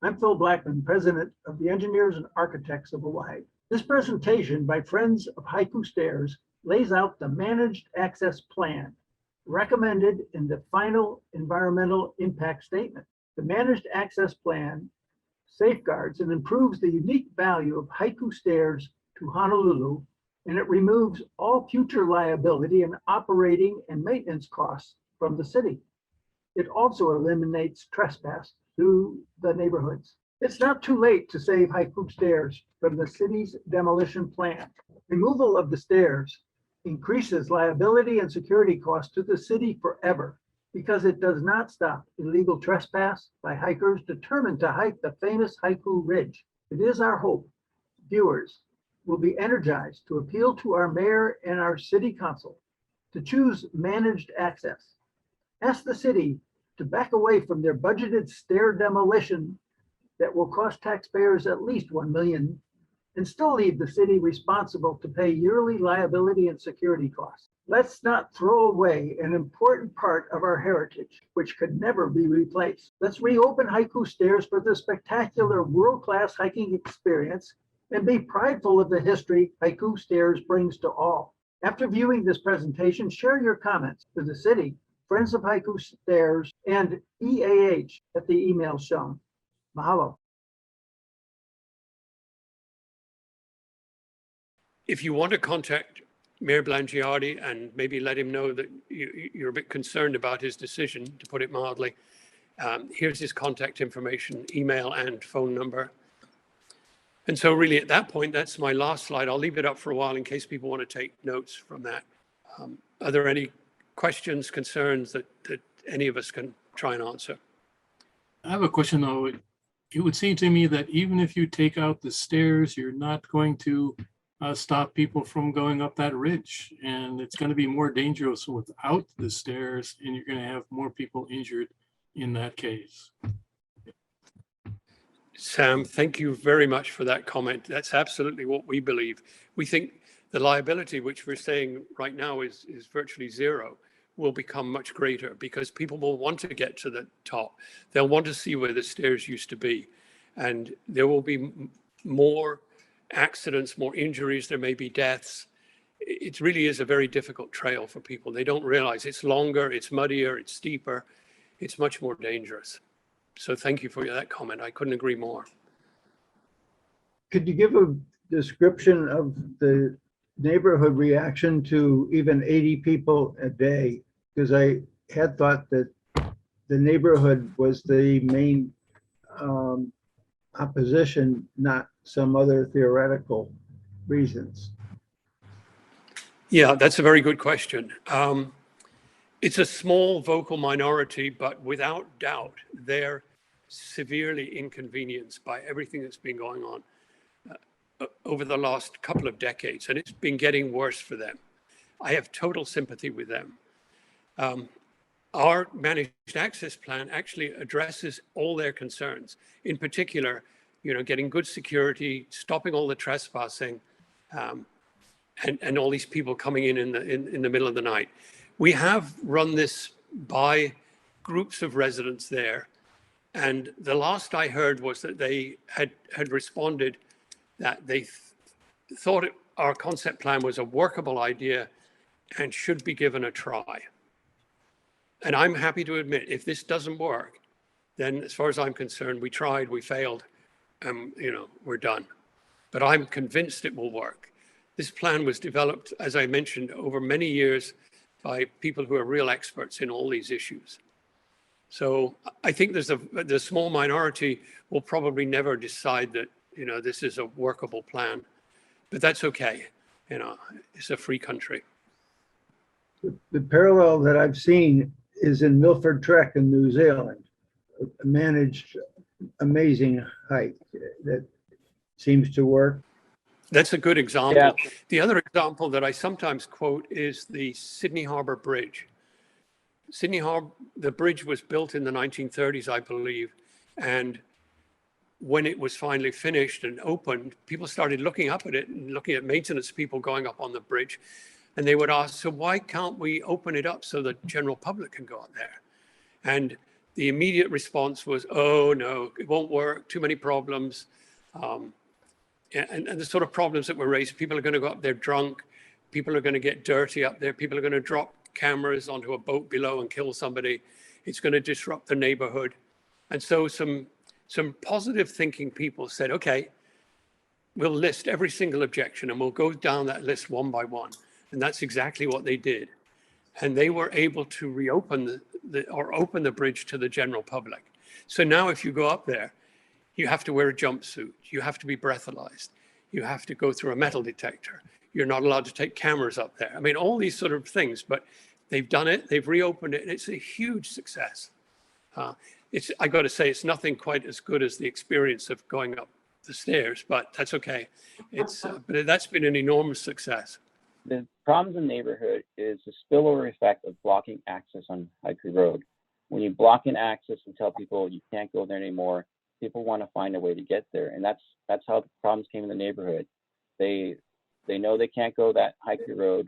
I'm Phil Blackman, President of the Engineers and Architects of Hawaii. This presentation by Friends of Haiku Stairs lays out the managed access plan recommended in the final environmental impact statement. The managed access plan safeguards and improves the unique value of Haiku Stairs to Honolulu, and it removes all future liability and operating and maintenance costs from the city. It also eliminates trespass through the neighborhoods. It's not too late to save Haiku Stairs from the city's demolition plan. Removal of the stairs increases liability and security costs to the city forever because it does not stop illegal trespass by hikers determined to hike the famous Haiku Ridge. It is our hope viewers will be energized to appeal to our mayor and our city council to choose managed access. Ask the city to back away from their budgeted stair demolition that will cost taxpayers at least $1 million and still leave the city responsible to pay yearly liability and security costs. Let's not throw away an important part of our heritage, which could never be replaced. Let's reopen Haiku Stairs for the spectacular world-class hiking experience and be prideful of the history Haiku Stairs brings to all. After viewing this presentation, share your comments to the city, Friends of Haiku Stairs, and EAH at the email shown. Mahalo. If you want to contact Mayor Blangiardi and maybe let him know that you're a bit concerned about his decision, to put it mildly, here's his contact information, email and phone number. And so really at that point, that's my last slide. I'll leave it up for a while in case people want to take notes from that. Are there any questions, concerns that any of us can try and answer? I have a question though. It would seem to me that even if you take out the stairs, you're not going to stop people from going up that ridge. And it's going to be more dangerous without the stairs, and you're going to have more people injured in that case. Sam, thank you very much for that comment. That's absolutely what we believe. We think the liability, which we're saying right now is virtually zero, will become much greater because people will want to get to the top. They'll want to see where the stairs used to be. And there will be more accidents, more injuries, there may be deaths. It really is a very difficult trail for people. They don't realize it's longer, it's muddier, it's steeper, it's much more dangerous. So thank you for that comment. I couldn't agree more. Could you give a description of the neighborhood reaction to even 80 people a day? Because I had thought that the neighborhood was the main opposition, not some other theoretical reasons. Yeah, that's a very good question. It's a small vocal minority, but without doubt, they're severely inconvenienced by everything that's been going on over the last couple of decades, and it's been getting worse for them. I have total sympathy with them. Our managed access plan actually addresses all their concerns. In particular, getting good security, stopping all the trespassing, and all these people coming in the middle of the night. We have run this by groups of residents there, and the last I heard was that they had responded that they thought our concept plan was a workable idea and should be given a try. And I'm happy to admit, if this doesn't work, then as far as I'm concerned, we tried, we failed, we're done. But I'm convinced it will work. This plan was developed, as I mentioned, over many years by people who are real experts in all these issues. So I think the small minority will probably never decide that, this is a workable plan, but that's okay. It's a free country. The parallel that I've seen is in Milford Trek in New Zealand, a managed amazing hike that seems to work. That's a good example. Yeah. The other example that I sometimes quote is the Sidney Harbor Bridge. The bridge was built in the 1930s, I believe, and when it was finally finished and opened, people started looking up at it and looking at maintenance people going up on the bridge, and they would ask, so why can't we open it up so the general public can go out there? And the immediate response was, oh no, it won't work, too many problems. And the sort of problems that were raised, people are going to go up there drunk, people are going to get dirty up there, people are going to drop cameras onto a boat below and kill somebody. It's going to disrupt the neighborhood. And so some positive thinking people said, okay, we'll list every single objection and we'll go down that list one by one. And that's exactly what they did. And they were able to reopen open the bridge to the general public. So now if you go up there, you have to wear a jumpsuit. You have to be breathalyzed. You have to go through a metal detector. You're not allowed to take cameras up there. I mean, all these sort of things, but they've done it. They've reopened it. And it's a huge success. I got to say, it's nothing quite as good as the experience of going up the stairs, but that's okay. But that's been an enormous success. The problems in the neighborhood is the spillover effect of blocking access on Haiku Road. When you block in access and tell people you can't go there anymore, people want to find a way to get there. And that's how the problems came in the neighborhood. They know they can't go that Haiku Road,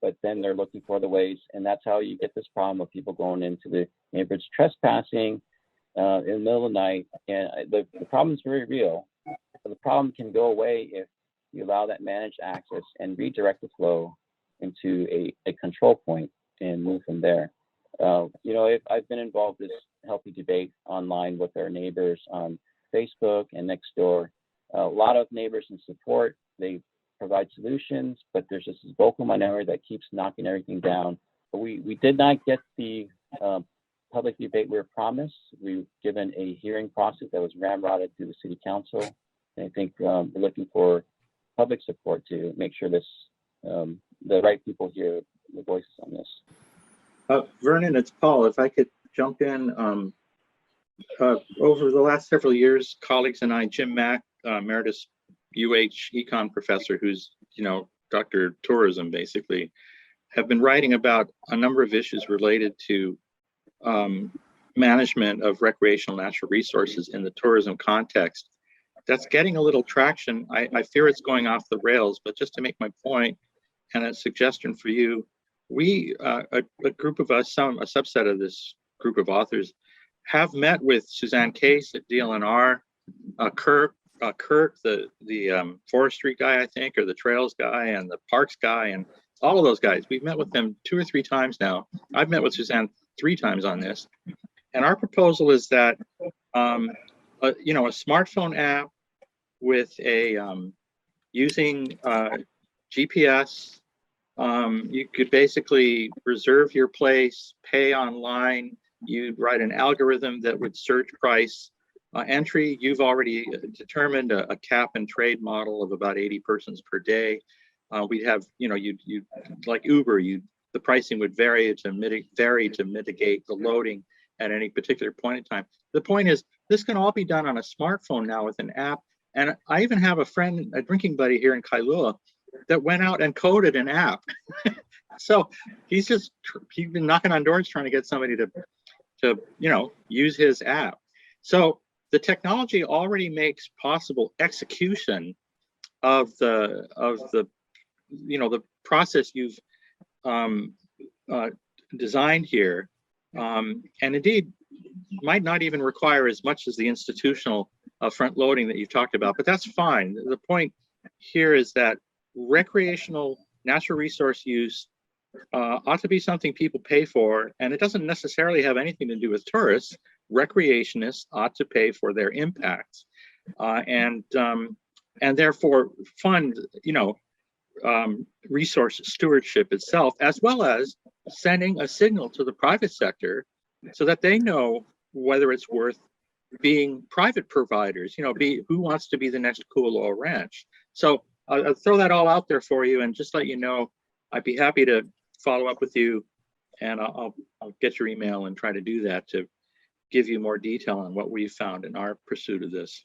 but then they're looking for the ways. And that's how you get this problem of people going into the neighborhoods trespassing in the middle of the night. And the problem is very real. But the problem can go away if you allow that managed access and redirect the flow into a control point and move from there. I've been involved in this healthy debate online with our neighbors on Facebook and Nextdoor. A lot of neighbors in support, they provide solutions, but there's just this vocal minority that keeps knocking everything down. But we did not get the public debate we were promised. We were given a hearing process that was ramrodded through the city council. And I think we're looking for public support to make sure this the right people hear the voices on this. Vernon, it's Paul. If I could jump in, over the last several years, colleagues and I, Jim Mack, Emeritus UH Econ professor, who's Dr. Tourism basically, have been writing about a number of issues related to management of recreational natural resources in the tourism context. That's getting a little traction. I fear it's going off the rails, but just to make my point and a suggestion for you, we, a group of us, a subset of this group of authors, have met with Suzanne Case at DLNR, Kirk, the forestry guy, I think, or the trails guy, and the parks guy, and all of those guys. We've met with them 2 or 3 times now. I've met with Suzanne 3 times on this. And our proposal is that, a smartphone app with a using GPS, you could basically reserve your place, pay online. You'd write an algorithm that would search price entry. You've already determined a cap and trade model of about 80 persons per day. We'd have, you like Uber, the pricing would vary to mitigate the loading at any particular point in time. The point is, this can all be done on a smartphone now with an app. And I even have a friend, a drinking buddy here in Kailua, that went out and coded an app. So he's been knocking on doors trying to get somebody to use his app. So the technology already makes possible execution of the process you've designed here, and indeed might not even require as much as the institutional front loading that you've talked about, but that's fine. The point here is that recreational natural resource use ought to be something people pay for, and it doesn't necessarily have anything to do with tourists. Recreationists ought to pay for their impacts, and therefore fund, resource stewardship itself, as well as sending a signal to the private sector so that they know whether it's worth being private providers, who wants to be the next Kualoa Ranch. So I'll throw that all out there for you and just let you know, I'd be happy to follow up with you, and I'll get your email and try to do that to give you more detail on what we've found in our pursuit of this.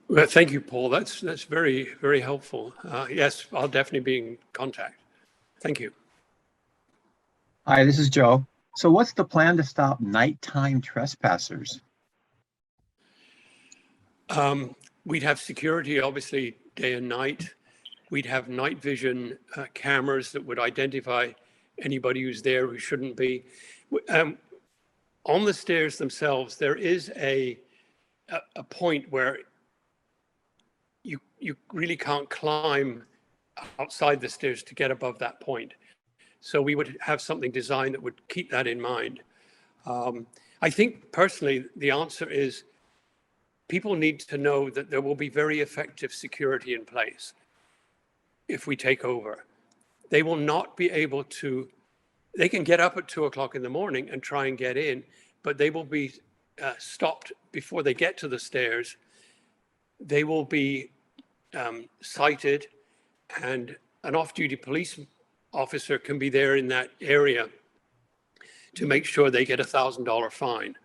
Well, thank you, Paul. That's very, very helpful. Yes, I'll definitely be in contact. Thank you. Hi, this is Joe. So what's the plan to stop nighttime trespassers? We'd have security, obviously, day and night. We'd have night vision cameras that would identify anybody who's there who shouldn't be. on the stairs themselves, there is a point where you really can't climb outside the stairs to get above that point. So we would have something designed that would keep that in mind. I think personally, the answer is people need to know that there will be very effective security in place if we take over. They will not be able to, they can get up at 2 o'clock in the morning and try and get in, but they will be stopped before they get to the stairs. They will be cited, and an off-duty police officer can be there in that area to make sure they get $1,000 fine.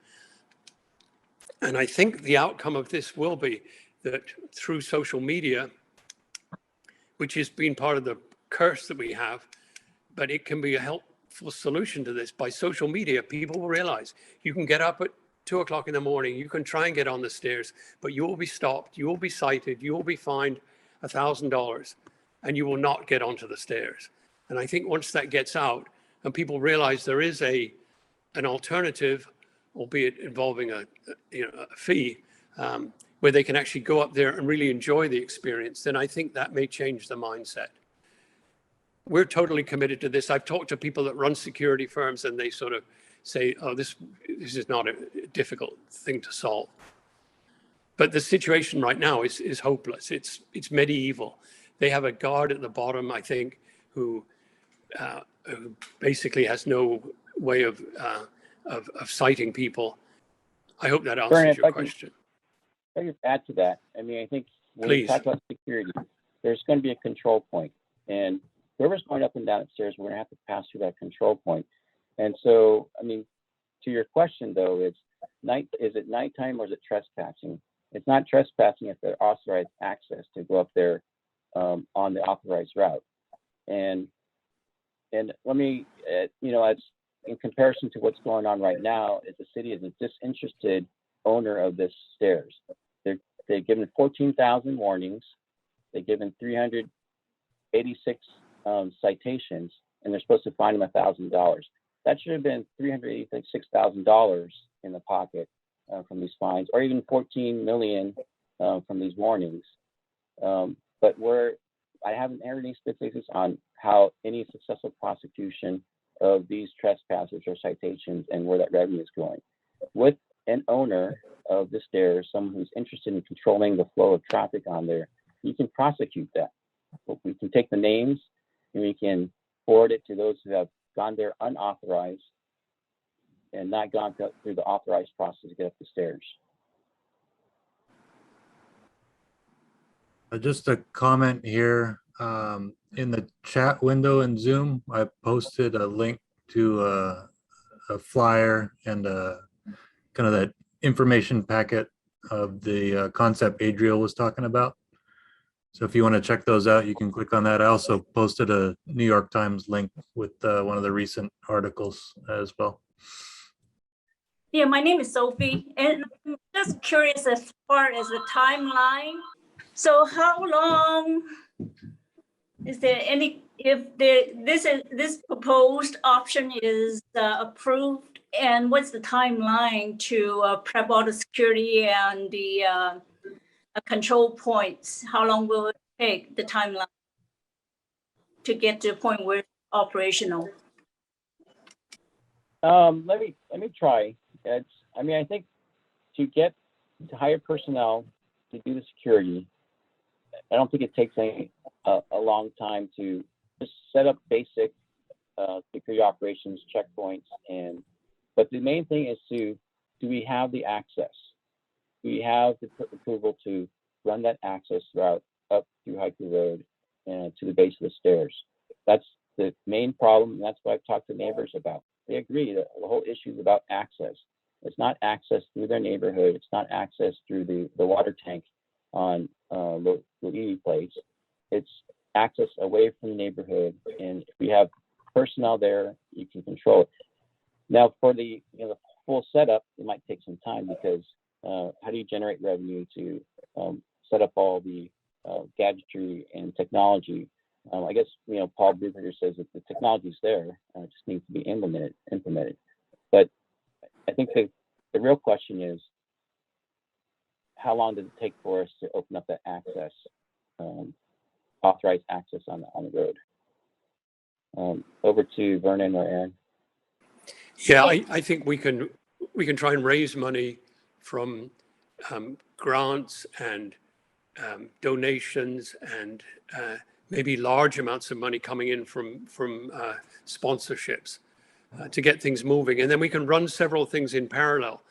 And I think the outcome of this will be that through social media, which has been part of the curse that we have, but it can be a helpful solution to this. By social media, people will realize you can get up at 2 o'clock in the morning, you can try and get on the stairs, but you will be stopped, you will be cited, you will be fined $1,000, and you will not get onto the stairs. And I think once that gets out and people realize there is an alternative, albeit involving a fee, where they can actually go up there and really enjoy the experience, then I think that may change the mindset. We're totally committed to this. I've talked to people that run security firms, and they sort of say, oh, this is not a difficult thing to solve. But the situation right now is hopeless. It's medieval. They have a guard at the bottom, I think, who basically has no way of citing people. I hope that answers your question. If I could add to that, I mean, I think when Please. you talk about security, there's going to be a control point, and whoever's going up and down the stairs, we're going to have to pass through that control point. And so, I mean, to your question though, is it nighttime or is it trespassing? It's not trespassing if they're authorized access to go up there on the authorized route. And let me, as in comparison to what's going on right now, is the city is a disinterested owner of this stairs. They've given 14,000 warnings. They've given 386 citations, and they're supposed to fine them $1,000. That should have been $386,000 in the pocket from these fines, or even 14 million from these warnings. But I haven't heard any statistics on how any successful prosecution of these trespassers or citations and where that revenue is going. With an owner of the stairs, someone who's interested in controlling the flow of traffic on there, you can prosecute that. We can take the names and we can forward it to those who have gone there unauthorized and not gone through the authorized process to get up the stairs. Just a comment here. In the chat window in Zoom, I posted a link to a flyer and kind of that information packet of the concept Adriel was talking about. So if you want to check those out, you can click on that. I also posted a New York Times link with one of the recent articles as well. Yeah, my name is Sophie, and I'm just curious as far as the timeline. So how long is there any, if this proposed option is approved, and what's the timeline to prep all the security and the control points? How long will it take, the timeline, to get to the point where it's operational? Let me try. I think to hire personnel to do the security, I don't think it takes a long time to just set up basic security operations checkpoints. But the main thing is do we have the access? Do we have the approval to run that access route up through Haiku Road and to the base of the stairs? That's the main problem, and that's what I've talked to neighbors about. They agree that the whole issue is about access. It's not access through their neighborhood. It's not access through the water tank on Lu'i Place. It's access away from the neighborhood. And if we have personnel there, you can control it. Now, for the full setup, it might take some time because how do you generate revenue to set up all the gadgetry and technology? I guess Paul Bruegger says that the technology is there, it just needs to be implemented. But I think the real question is, how long does it take for us to open up that access, authorized access on the road? Over to Vernon or Aaron. Yeah, I think we can try and raise money from grants and donations and maybe large amounts of money coming in from sponsorships to get things moving. And then we can run several things in parallel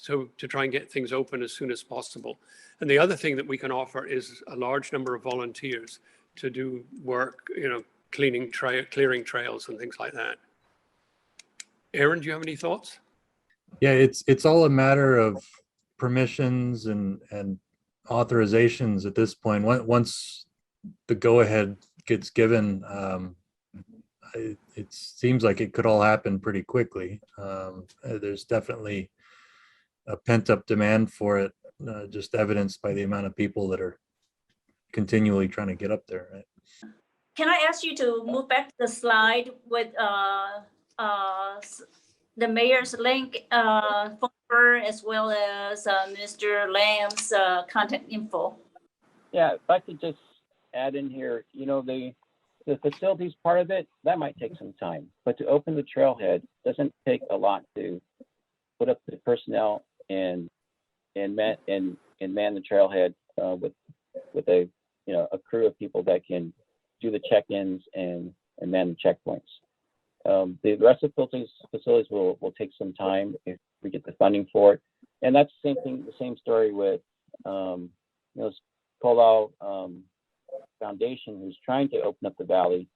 to try and get things open as soon as possible. And the other thing that we can offer is a large number of volunteers to do work, clearing trails and things like that. Aaron, do you have any thoughts? Yeah, it's all a matter of permissions and authorizations at this point. Once the go-ahead gets given, it seems like it could all happen pretty quickly. There's definitely a pent-up demand for it, just evidenced by the amount of people that are continually trying to get up there. Right? Can I ask you to move back to the slide with the mayor's link, phone number, as well as Mr. Lamb's contact info? Yeah, if I could just add in here, the facilities part of it, that might take some time, but to open the trailhead doesn't take a lot to put up the personnel and man the trailhead with a crew of people that can do the check-ins and man the checkpoints. The rest of the facilities will take some time if we get the funding for it, and that's the same thing. The same story with Palau Foundation, who's trying to open up the valley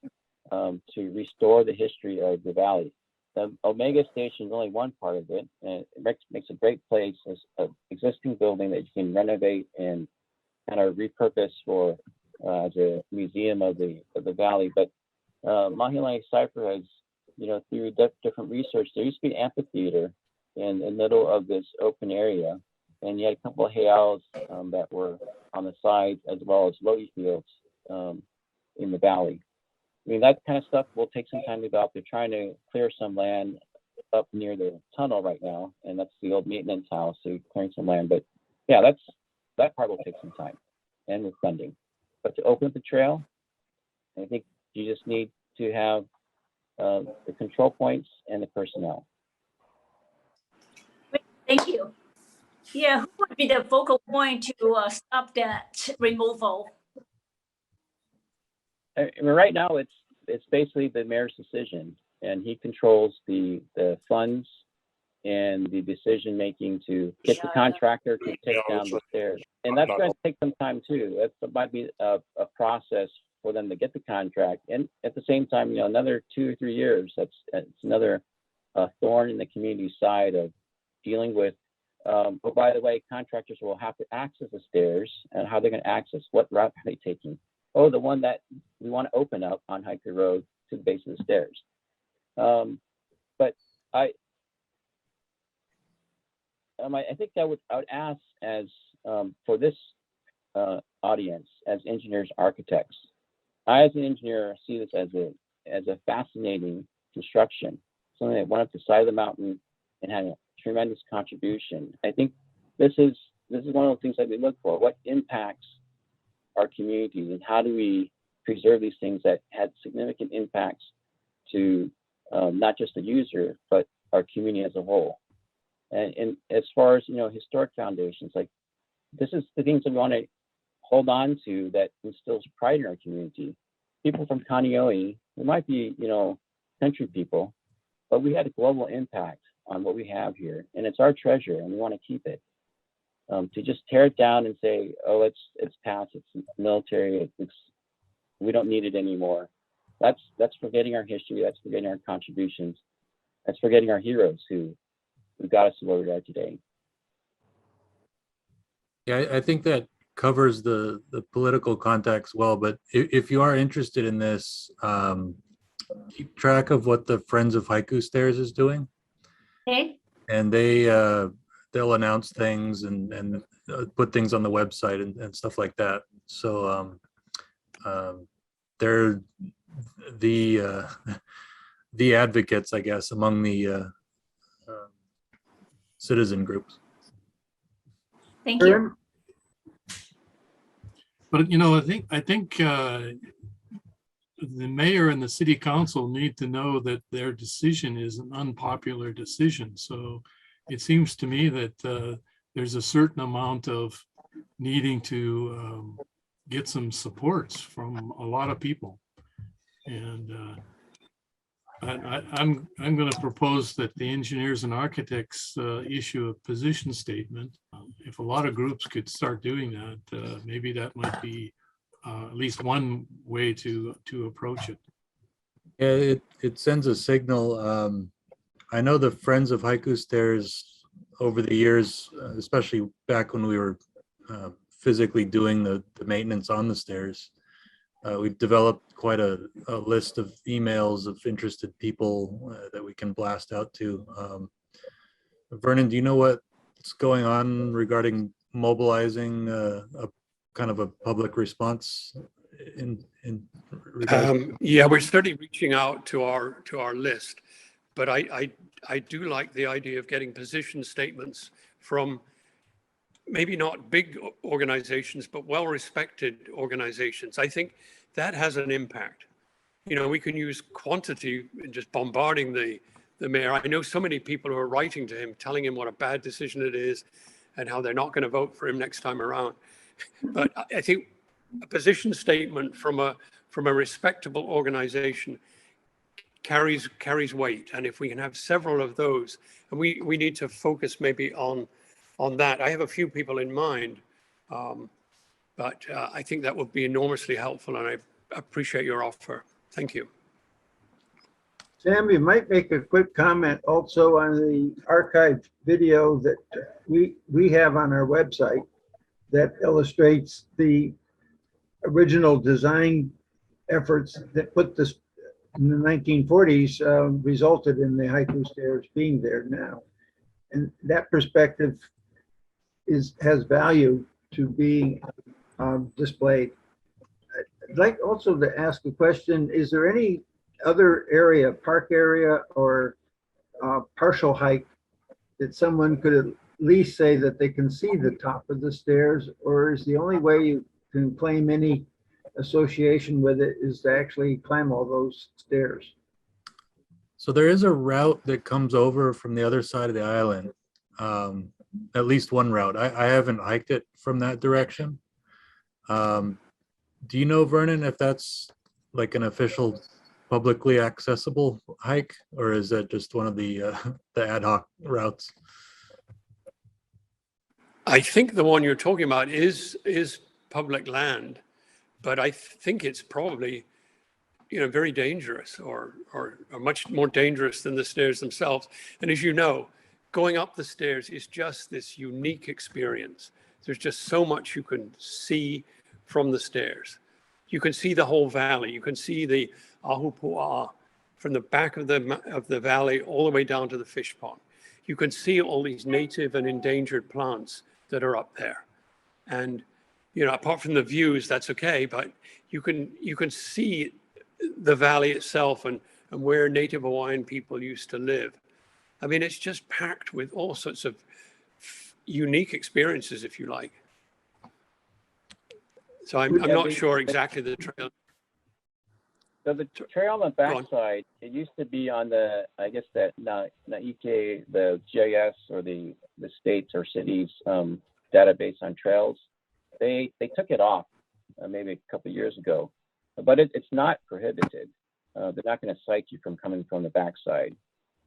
to restore the history of the valley. The Omega Station is only one part of it, and it makes a great place as an existing building that you can renovate and kind of repurpose for as a museum of the valley. But Mahilani Cypher has, through different research, there used to be an amphitheater in the middle of this open area, and you had a couple of heiaus that were on the sides, as well as lotus fields in the valley. I mean, that kind of stuff will take some time to develop. They're trying to clear some land up near the tunnel right now, and that's the old maintenance house, so clearing some land. But yeah, that part will take some time and with funding. But to open up the trail, I think you just need to have the control points and the personnel. Thank you. Yeah, who would be the focal point to stop that removal? I mean, right now, it's basically the mayor's decision, and he controls the funds and the decision making to get the contractor to take down the stairs. And that's going to take some time too. That might be a process for them to get the contract, and at the same time, another 2 or 3 years. That's another thorn in the community side of dealing with. But by the way, contractors will have to access the stairs, and how they're going to access. What route are they taking? Oh, the one that we want to open up on Haiku Road to the base of the stairs. But I think I would ask, as for this audience, as engineers, architects, I as an engineer see this as a fascinating construction, something that went up the side of the mountain and had a tremendous contribution. I think this is one of the things that we look for. What impacts our community, and how do we preserve these things that had significant impacts to not just the user, but our community as a whole. And as far as historic foundations, like this is the things that we want to hold on to that instills pride in our community. People from Kaneohe, we might be country people, but we had a global impact on what we have here, and it's our treasure, and we want to keep it. To just tear it down and say, oh, it's past, it's military, we don't need it anymore. That's forgetting our history. That's forgetting our contributions. That's forgetting our heroes who got us to where we are today. Yeah, I think that covers the political context well, but if you are interested in this, keep track of what the Friends of Haiku Stairs is doing. Okay. And they'll announce things and put things on the website and stuff like that. So they're the advocates, I guess, among the citizen groups. Thank you. Aaron? But, you know, I think the mayor and the city council need to know that their decision is an unpopular decision. So it seems to me that there's a certain amount of needing to get some supports from a lot of people. And I'm going to propose that the engineers and architects issue a position statement. If a lot of groups could start doing that, maybe that might be at least one way to approach it. Yeah, it sends a signal. I know the Friends of Haiku Stairs over the years, especially back when we were physically doing the maintenance on the stairs, we've developed quite a list of emails of interested people that we can blast out to. Vernon, do you know what's going on regarding mobilizing a kind of a public response in yeah, we're certainly reaching out to our list, but I do like the idea of getting position statements from maybe not big organizations, but well-respected organizations. I think that has an impact. You know, we can use quantity in just bombarding the mayor. I know so many people who are writing to him, telling him what a bad decision it is and how they're not going to vote for him next time around. But I think a position statement from a respectable organization carries weight. And if we can have several of those, and we need to focus maybe on that. I have a few people in mind, but I think that would be enormously helpful, and I appreciate your offer. Thank you. Sam, you might make a quick comment also on the archived video that we have on our website that illustrates the original design efforts that put this in the 1940s resulted in the Haiku stairs being there now. And that perspective has value to being displayed. I'd like also to ask a question. Is there any other area, park area or partial hike that someone could at least say that they can see the top of the stairs, or is the only way you can claim any association with it is to actually climb all those stairs? So there is a route that comes over from the other side of the island. At least one route. I haven't hiked it from that direction. Do you know, Vernon, if that's like an official publicly accessible hike, or is that just one of the ad hoc routes? I think the one you're talking about is public land, but I think it's probably, you know, very dangerous or much more dangerous than the stairs themselves. And as you know, going up the stairs is just this unique experience. There's just so much you can see from the stairs. You can see the whole valley. You can see the Ahupua'a from the back of the valley all the way down to the fish pond. You can see all these native and endangered plants that are up there. And, you know, apart from the views, that's okay, but you can see the valley itself and where Native Hawaiian people used to live. I mean, it's just packed with all sorts of unique experiences, if you like. So I'm not sure exactly the trail. So the trail on the backside, it used to be on the, I guess that Naike, the GIS or the states or cities database on trails. They took it off maybe a couple of years ago, but it's not prohibited. They're not going to cite you from coming from the backside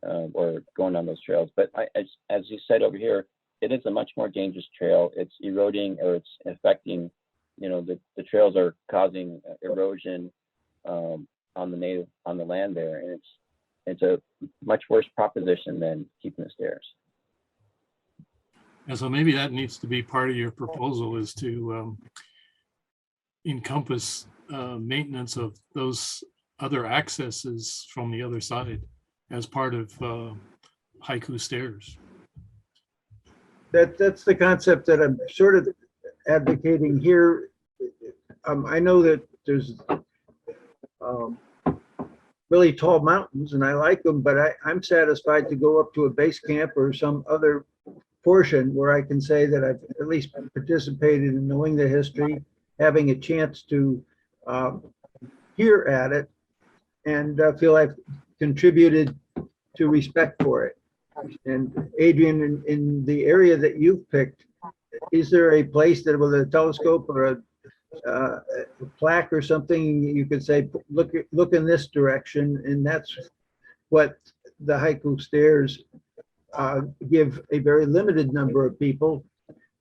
or going on those trails. But as you said over here, it is a much more dangerous trail. It's eroding or it's affecting, you know, the trails are causing erosion on the land there, and it's a much worse proposition than keeping the stairs. And so maybe that needs to be part of your proposal, is to encompass maintenance of those other accesses from the other side as part of Haiku stairs. That's the concept that I'm sort of advocating here. I know that there's really tall mountains and I like them, but I'm satisfied to go up to a base camp or some other portion where I can say that I've at least participated in knowing the history, having a chance to hear at it, and feel I've contributed to respect for it. And Adrian, in the area that you've picked, is there a place that with a telescope or a plaque or something you could say, look in this direction, and that's what the Haiku stairs give a very limited number of people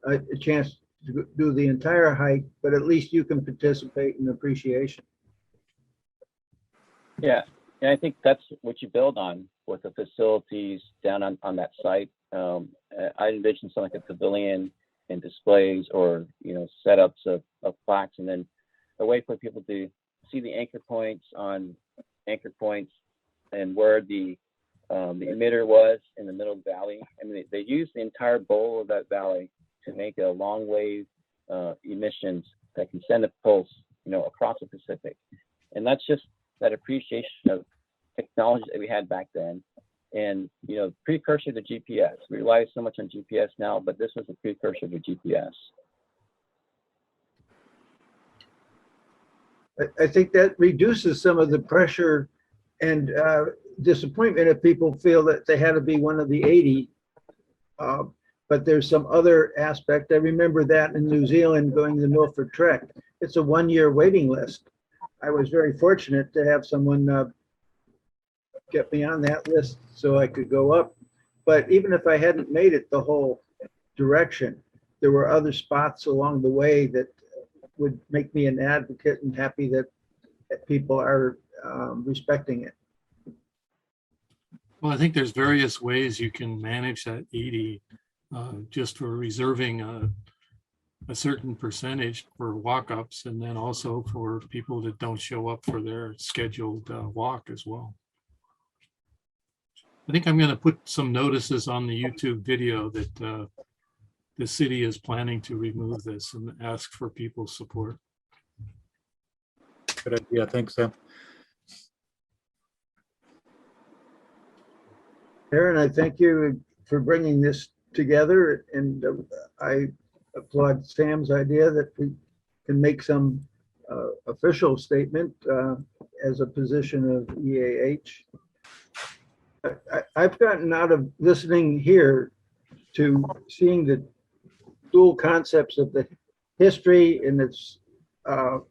a chance to do the entire hike, but at least you can participate in appreciation. Yeah, and I think that's what you build on with the facilities down on that site. I envision something like a pavilion and displays, or setups of plaques, and then a way for people to see the anchor points and where the emitter was in the middle of the valley. I mean, they use the entire bowl of that valley to make a long wave emissions that can send a pulse, across the Pacific. And that's just that appreciation of technology that we had back then. And, precursor to GPS. We rely so much on GPS now, but this was a precursor to GPS. I think that reduces some of the pressure and disappointment if people feel that they had to be one of the 80. But there's some other aspect. I remember that in New Zealand going the Millford Trek. It's a 1-year waiting list. I was very fortunate to have someone get me on that list so I could go up. But even if I hadn't made it the whole direction, there were other spots along the way that would make me an advocate and happy that people are respecting it. Well, I think there's various ways you can manage that 80 just for reserving a certain percentage for walk-ups, and then also for people that don't show up for their scheduled walk as well. I think I'm going to put some notices on the YouTube video that the city is planning to remove this and ask for people's support. Good idea. Thanks, Sam. Aaron, I thank you for bringing this together, and I applaud Sam's idea that we can make some official statement as a position of EAH. I've gotten out of listening here to seeing the dual concepts of the history and its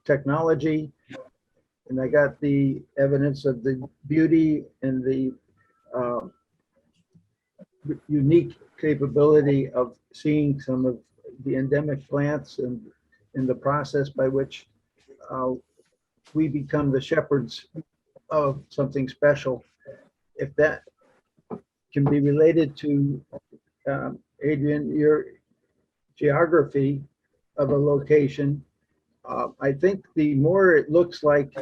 technology, and I got the evidence of the beauty and the unique capability of seeing some of the endemic plants and in the process by which we become the shepherds of something special. If that can be related to, Adrian, your geography of a location, I think the more it looks like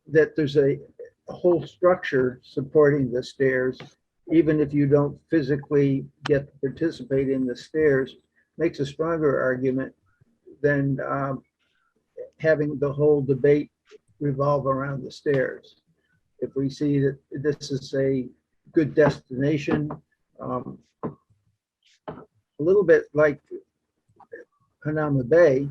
that there's a whole structure supporting the stairs, even if you don't physically get to participate in the stairs, makes a stronger argument than having the whole debate revolve around the stairs. If we see that this is a good destination, a little bit like Hanama Bay,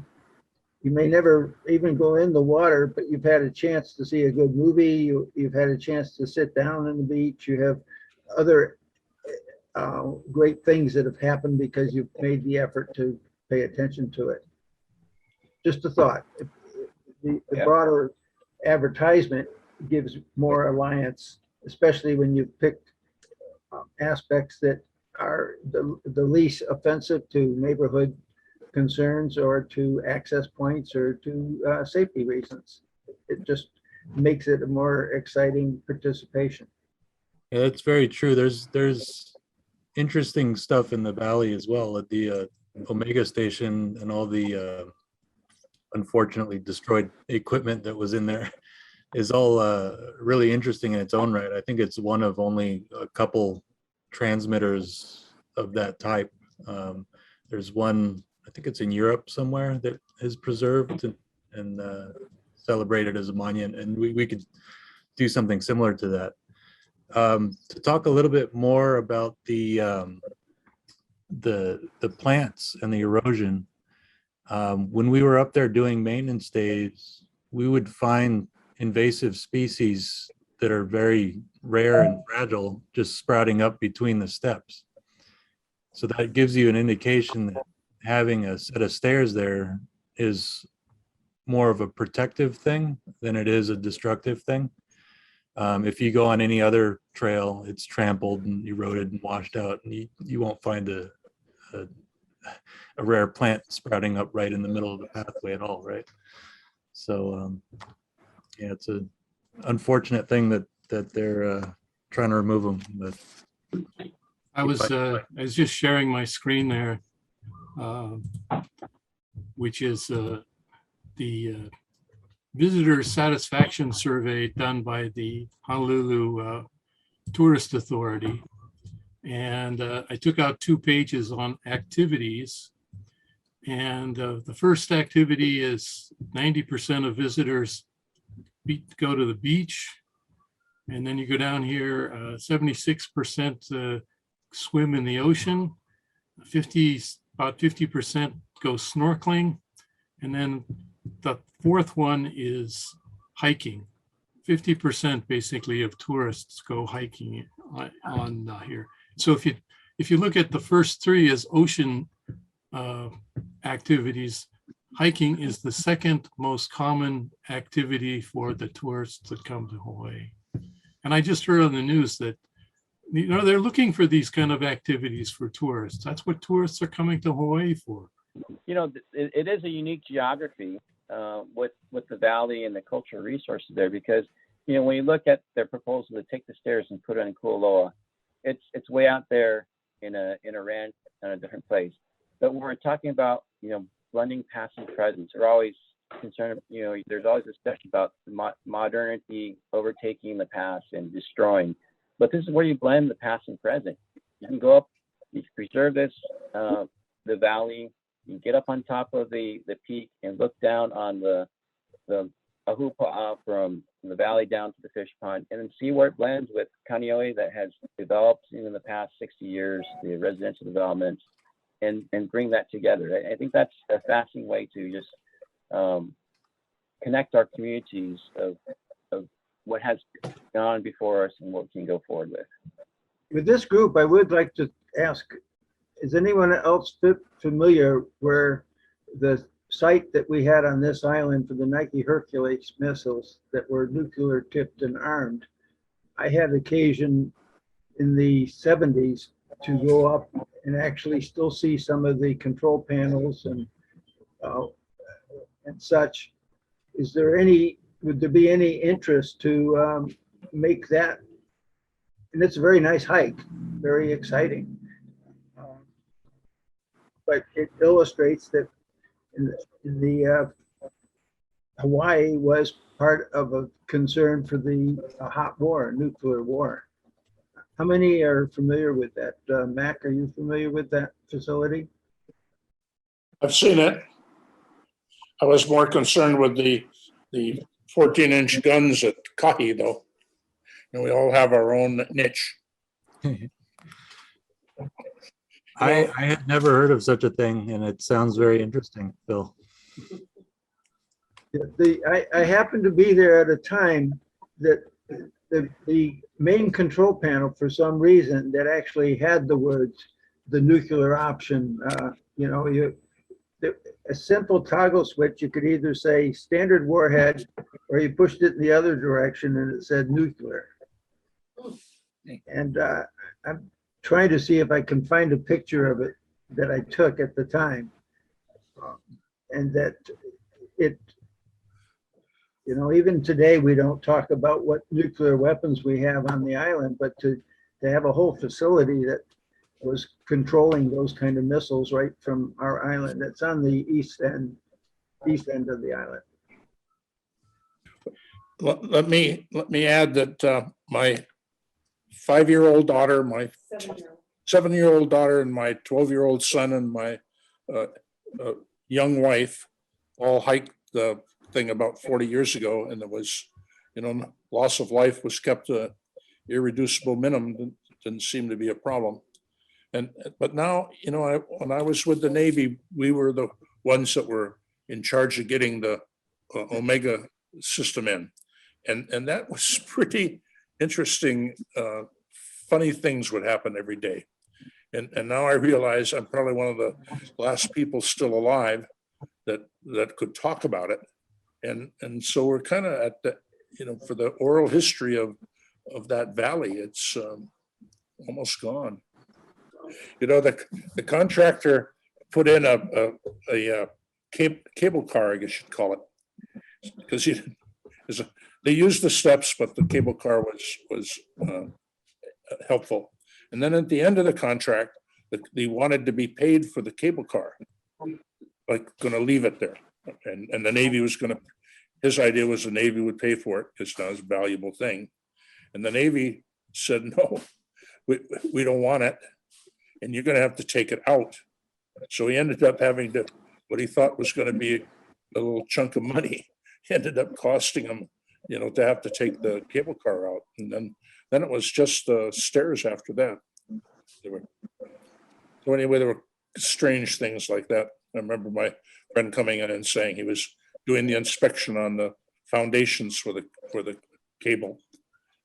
you may never even go in the water, but you've had a chance to see a good movie, you've had a chance to sit down on the beach, you have other great things that have happened because you've made the effort to pay attention to it. Just a thought. The broader advertisement gives more alliance, especially when you've picked aspects that are the least offensive to neighborhood concerns or to access points or to safety reasons. It just makes it a more exciting participation. Yeah, that's very true. There's interesting stuff in the valley as well at the Omega station, and all the unfortunately destroyed equipment that was in there is all really interesting in its own right. I think it's one of only a couple transmitters of that type. There's one, I think it's in Europe somewhere, that is preserved and celebrated as a monument, and we could do something similar to that. To talk a little bit more about the the plants and the erosion. When we were up there doing maintenance days, we would find invasive species that are very rare and fragile just sprouting up between the steps. So that gives you an indication that having a set of stairs there is more of a protective thing than it is a destructive thing. If you go on any other trail, it's trampled and eroded and washed out, and you won't find a rare plant sprouting up right in the middle of the pathway at all, right? So yeah, it's an unfortunate thing that they're trying to remove them. But I was just sharing my screen there, which is the visitor satisfaction survey done by the Honolulu Tourist Authority. And I took out 2 pages on activities. And the first activity is 90% of visitors go to the beach. And then you go down here, 76% swim in the ocean, about 50% go snorkeling. And then the fourth one is hiking. 50% basically of tourists go hiking on here. So if you look at the first 3 as ocean activities, hiking is the second most common activity for the tourists that come to Hawaii. And I just heard on the news that they're looking for these kind of activities for tourists. That's what tourists are coming to Hawaii for. It is a unique geography with the valley and the cultural resources there, because when you look at their proposal to take the stairs and put it in Kualoa, it's way out there in a ranch in a different place. But when we're talking about blending past and present, we're always concerned. There's always a discussion about modernity overtaking the past and destroying. But this is where you blend the past and present. You can go up, you preserve this, the valley. You get up on top of the peak and look down on the Ahupua'a from the valley down to the fish pond, and then see where it blends with Kaneohe that has developed in the past 60 years, the residential development, and bring that together. I think that's a fascinating way to just connect our communities of what has gone before us and what we can go forward with. With this group, I would like to ask, is anyone else familiar where the site that we had on this island for the Nike Hercules missiles that were nuclear tipped and armed? I had occasion in the 70s to go up and actually still see some of the control panels and such. Would there be any interest to make that? And it's a very nice hike, very exciting. But it illustrates that in the Hawaii was part of a concern for the hot war, nuclear war. How many are familiar with that? Mac, are you familiar with that facility? I've seen it. I was more concerned with the 14-inch guns at Kahi, though. And we all have our own niche. I had never heard of such a thing, and it sounds very interesting, Bill. I happened to be there at a time that the main control panel, for some reason, that actually had the words, the nuclear option, a simple toggle switch, you could either say standard warhead, or you pushed it in the other direction and it said nuclear. And I'm trying to see if I can find a picture of it that I took at the time. And that it, even today, we don't talk about what nuclear weapons we have on the island, but to have a whole facility that was controlling those kind of missiles right from our island. It's on the east end of the island. Let me add that my 5-year-old daughter, my 7-year-old daughter, and my 12-year-old son, and my young wife all hiked the thing about 40 years ago, and it was, loss of life was kept a irreducible minimum. Didn't seem to be a problem. But now, when I was with the Navy, we were the ones that were in charge of getting the Omega system in. And that was pretty interesting. Funny things would happen every day. And now I realize I'm probably one of the last people still alive that could talk about it. And so we're kind of at the, for the oral history of that valley, it's almost gone. The contractor put in a cable car, I guess you'd call it, because they used the steps, but the cable car was helpful. And then at the end of the contract, they wanted to be paid for the cable car, like going to leave it there. And the Navy was his idea was the Navy would pay for it because now it's a valuable thing. And the Navy said, no, we don't want it. And you're going to have to take it out. So he ended up having to, what he thought was going to be a little chunk of money, ended up costing him, to have to take the cable car out. And then it was just the stairs after that. So anyway, there were strange things like that. I remember my friend coming in and saying he was doing the inspection on the foundations for the cable.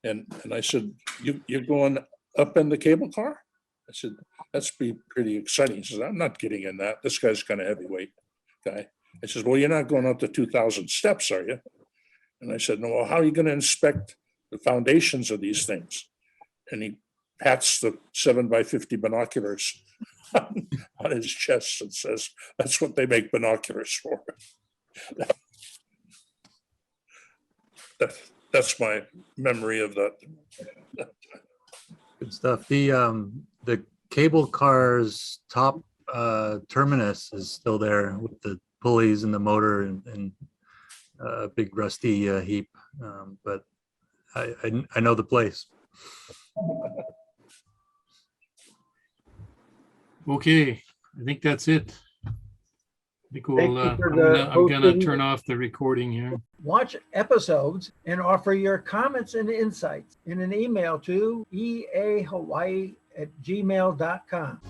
And I said, you're going up in the cable car? I said, that's pretty exciting. He says, I'm not getting in that. This guy's kind of heavyweight guy. I says, well, you're not going up to 2,000 steps, are you? And I said, no, well, how are you going to inspect the foundations of these things? And he pats the 7x50 binoculars on his chest and says, that's what they make binoculars for. That's my memory of that. Good stuff. The cable car's top terminus is still there with the pulleys and the motor and a big rusty heap, but I know the place. Okay, I think that's it. I think Thank we'll, you for I'm gonna hosting. turn off the recording here. Watch episodes and offer your comments and insights in an email to eahawaii@gmail.com.